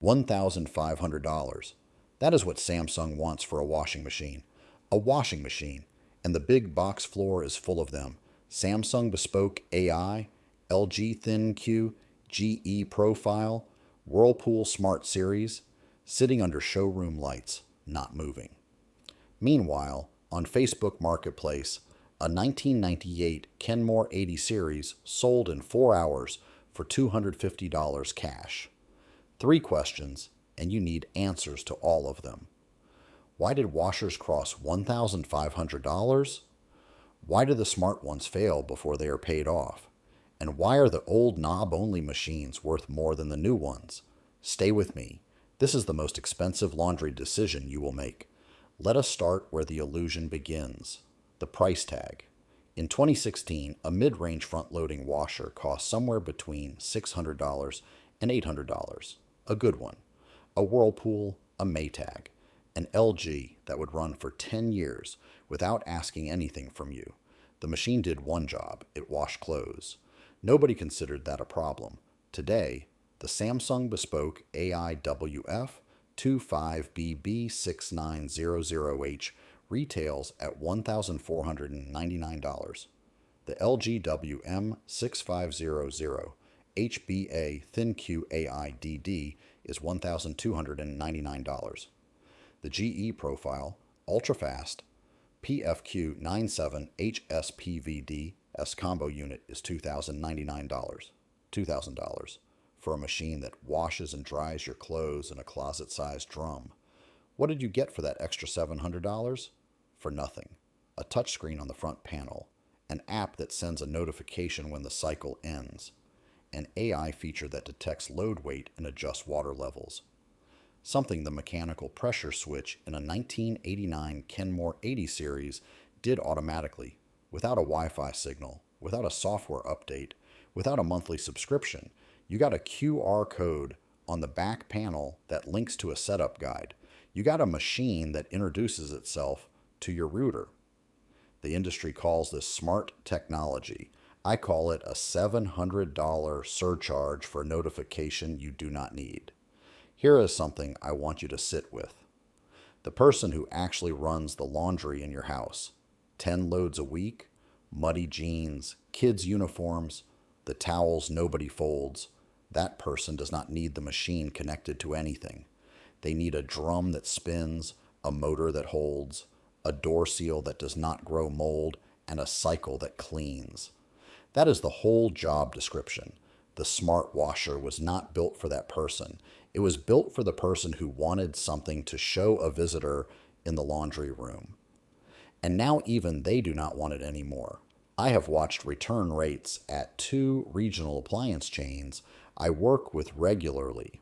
$1,500. That is what Samsung wants for a washing machine. A washing machine, and the big box floor is full of them. Samsung Bespoke AI, LG ThinQ, GE Profile, Whirlpool Smart Series, sitting under showroom lights, not moving. Meanwhile, on Facebook Marketplace, a 1998 Kenmore 80 series sold in 4 hours for $250 cash. 3 questions, and you need answers to all of them. Why did washers cost $1,500? Why do the smart ones fail before they are paid off? And why are the old knob-only machines worth more than the new ones? Stay with me. This is the most expensive laundry decision you will make. Let us start where the illusion begins. The price tag. In 2016, a mid-range front-loading washer cost somewhere between $600 and $800. A good one. A Whirlpool, a Maytag, an LG that would run for 10 years without asking anything from you. The machine did one job, it washed clothes. Nobody considered that a problem. Today, the Samsung Bespoke AI WF 25BB6900H retails at $1,499. The LG WM6500 HBA ThinQ AI DD is $1,299. The GE Profile UltraFast PFQ 97 HSPVD S combo unit is $2,099. $2,000 for a machine that washes and dries your clothes in a closet-sized drum. What did you get for that extra $700? For nothing. A touchscreen on the front panel, an app that sends a notification when the cycle ends, an AI feature that detects load weight and adjusts water levels, something the mechanical pressure switch in a 1989 Kenmore 80 series did automatically, without a Wi-Fi signal, without a software update, without a monthly subscription. You got a QR code on the back panel that links to a setup guide. You got a machine that introduces itself to your router. The industry calls this smart technology. I call it a $700 surcharge for a notification you do not need. Here is something I want you to sit with. The person who actually runs the laundry in your house, 10 loads a week, muddy jeans, kids' uniforms, the towels nobody folds, that person does not need the machine connected to anything. They need a drum that spins, a motor that holds, a door seal that does not grow mold, and a cycle that cleans. That is the whole job description. The smart washer was not built for that person. It was built for the person who wanted something to show a visitor in the laundry room. And now even they do not want it anymore. I have watched return rates at 2 regional appliance chains I work with regularly.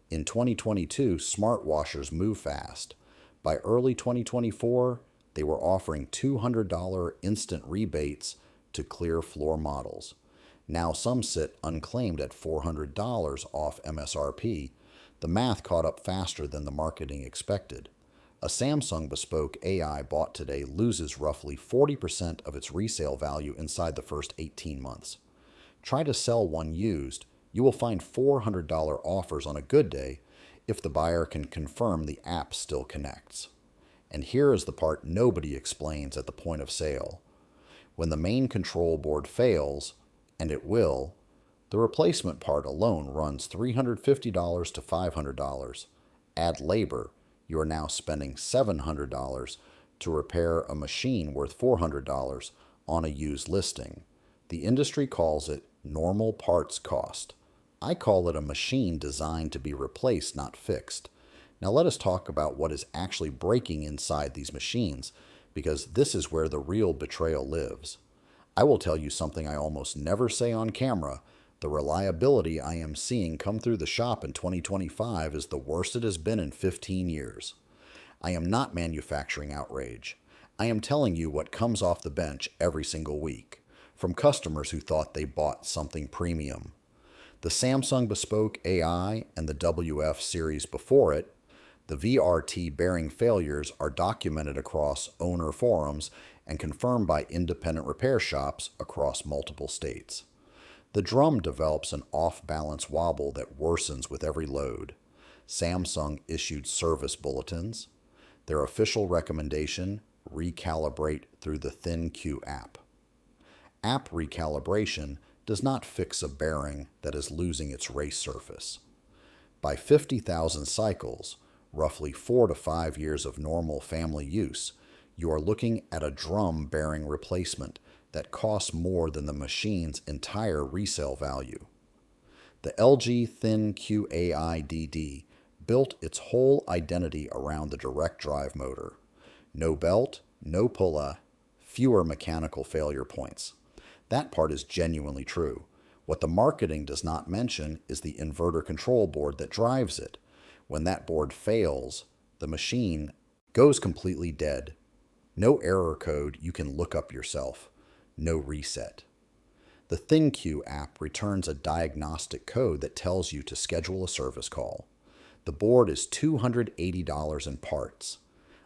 In 2022, smart washers move fast. By early 2024, they were offering $200 instant rebates to clear floor models. Now some sit unclaimed at $400 off MSRP. The math caught up faster than the marketing expected. A Samsung Bespoke AI bought today loses roughly 40% of its resale value inside the first 18 months. Try to sell one used. You will find $400 offers on a good day if the buyer can confirm the app still connects. And here is the part nobody explains at the point of sale. When the main control board fails, and it will, the replacement part alone runs $350 to $500. Add labor, you are now spending $700 to repair a machine worth $400 on a used listing. The industry calls it normal parts cost. I call it a machine designed to be replaced, not fixed. Now let us talk about what is actually breaking inside these machines, because this is where the real betrayal lives. I will tell you something I almost never say on camera. The reliability I am seeing come through the shop in 2025 is the worst it has been in 15 years. I am not manufacturing outrage. I am telling you what comes off the bench every single week, from customers who thought they bought something premium. The Samsung Bespoke AI and the WF series before it, the VRT bearing failures are documented across owner forums and confirmed by independent repair shops across multiple states. The drum develops an off-balance wobble that worsens with every load. Samsung issued service bulletins. Their official recommendation, recalibrate through the ThinQ app. App recalibration does not fix a bearing that is losing its race surface. By 50,000 cycles, roughly 4 to 5 years of normal family use, you are looking at a drum bearing replacement that costs more than the machine's entire resale value. The LG ThinQ AI DD built its whole identity around the direct drive motor. No belt, no pulla, fewer mechanical failure points. That part is genuinely true. What the marketing does not mention is the inverter control board that drives it. When that board fails, the machine goes completely dead. No error code you can look up yourself. No reset. The ThinQ app returns a diagnostic code that tells you to schedule a service call. The board is $280 in parts.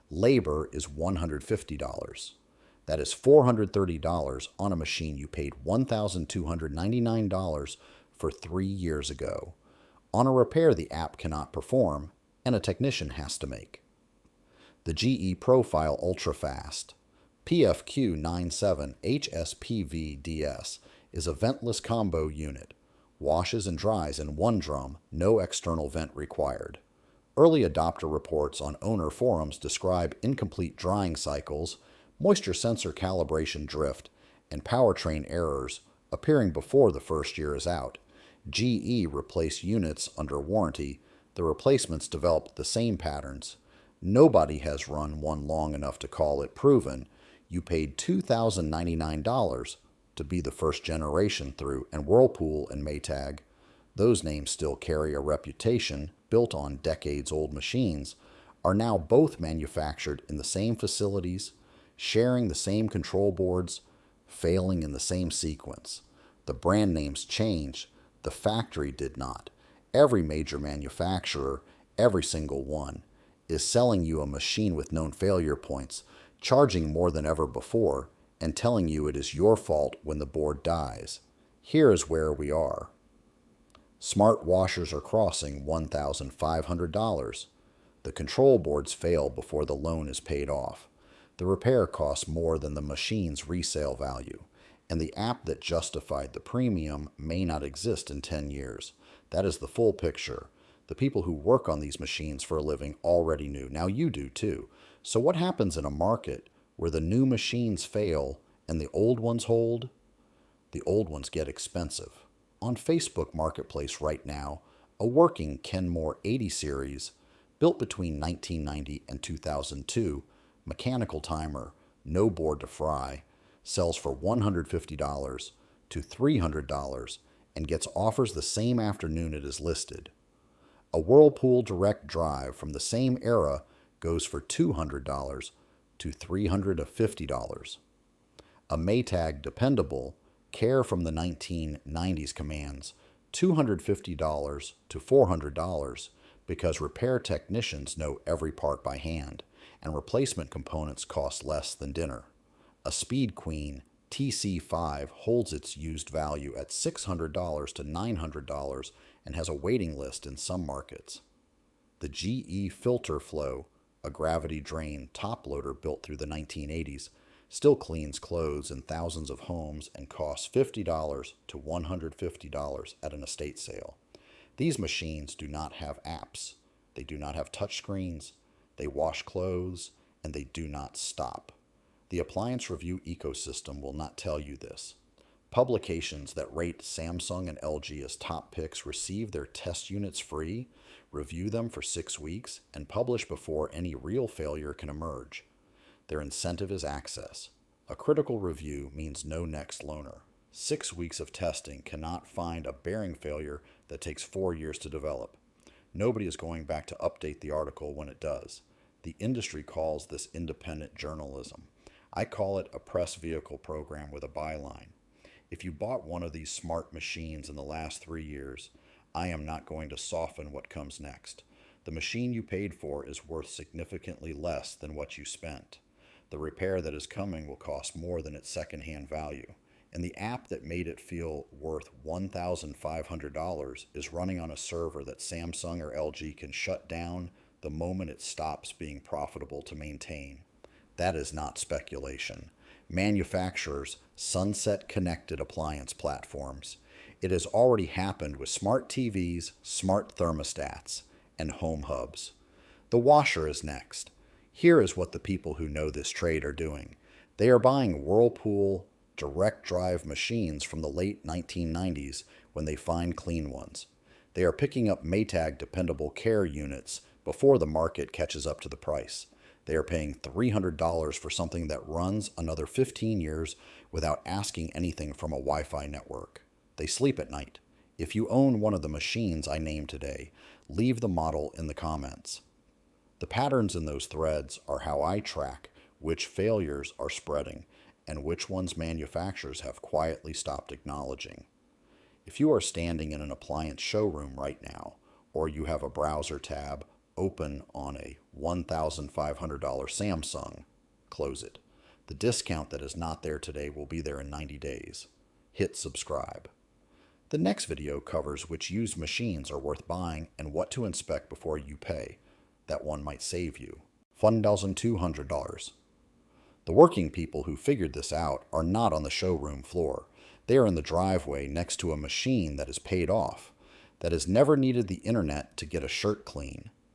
Labor is $150. That is $430 on a machine you paid $1,299 for 3 years ago, on a repair the app cannot perform and a technician has to make. The GE Profile UltraFast PFQ 97 HSPV-DS is a ventless combo unit. Washes and dries in one drum, no external vent required. Early adopter reports on owner forums describe incomplete drying cycles, moisture sensor calibration drift, and powertrain errors appearing before the first year is out. GE replaced units under warranty. The replacements developed the same patterns. Nobody has run one long enough to call it proven. You paid $2,099 to be the first generation through, and Whirlpool and Maytag, those names still carry a reputation built on decades-old machines, are now both manufactured in the same facilities, sharing the same control boards, failing in the same sequence. The brand names changed, the factory did not. Every major manufacturer, every single one, is selling you a machine with known failure points, charging more than ever before, and telling you it is your fault when the board dies. Here is where we are. Smart washers are crossing $1,500. The control boards fail before the loan is paid off. The repair costs more than the machine's resale value, and the app that justified the premium may not exist in 10 years. That is the full picture. The people who work on these machines for a living already knew. Now you do too. So what happens in a market where the new machines fail and the old ones hold? The old ones get expensive. On Facebook Marketplace right now, a working Kenmore 80 series, built between 1990 and 2002, mechanical timer, no board to fry, sells for $150 to $300 and gets offers the same afternoon it is listed. A Whirlpool Direct Drive from the same era goes for $200 to $350. A Maytag Dependable Care from the 1990s commands $250 to $400 because repair technicians know every part by hand and replacement components cost less than dinner. A Speed Queen TC5 holds its used value at $600 to $900 and has a waiting list in some markets. The GE Filter-Flo, a gravity drain top loader built through the 1980s, still cleans clothes in thousands of homes and costs $50 to $150 at an estate sale. These machines do not have apps. They do not have touchscreens. They wash clothes, and they do not stop. The appliance review ecosystem will not tell you this. Publications that rate Samsung and LG as top picks receive their test units free, review them for 6 weeks, and publish before any real failure can emerge. Their incentive is access. A critical review means no next loaner. 6 weeks of testing cannot find a bearing failure that takes 4 years to develop. Nobody is going back to update the article when it does. The industry calls this independent journalism. I call it a press vehicle program with a byline. If you bought one of these smart machines in the last 3 years, I am not going to soften what comes next. The machine you paid for is worth significantly less than what you spent. The repair that is coming will cost more than its secondhand value. and the app that made it feel worth $1,500 is running on a server that Samsung or LG can shut down the moment it stops being profitable to maintain. That is not speculation. Manufacturers sunset connected appliance platforms. It has already happened with smart TVs, smart thermostats, and home hubs. The washer is next. Here is what the people who know this trade are doing. They are buying Whirlpool Direct Drive machines from the late 1990s when they find clean ones. They are picking up Maytag Dependable Care units before the market catches up to the price. They are paying $300 for something that runs another 15 years without asking anything from a Wi-Fi network. They sleep at night. If you own one of the machines I named today, leave the model in the comments. The patterns in those threads are how I track which failures are spreading and which ones manufacturers have quietly stopped acknowledging. If you are standing in an appliance showroom right now, or you have a browser tab open on a $1,500 Samsung, close it. The discount that is not there today will be there in 90 days. Hit subscribe. The next video covers which used machines are worth buying and what to inspect before you pay. That one might save you $1,200. The working people who figured this out are not on the showroom floor. They are in the driveway next to a machine that is paid off, that has never needed the internet to get a shirt clean.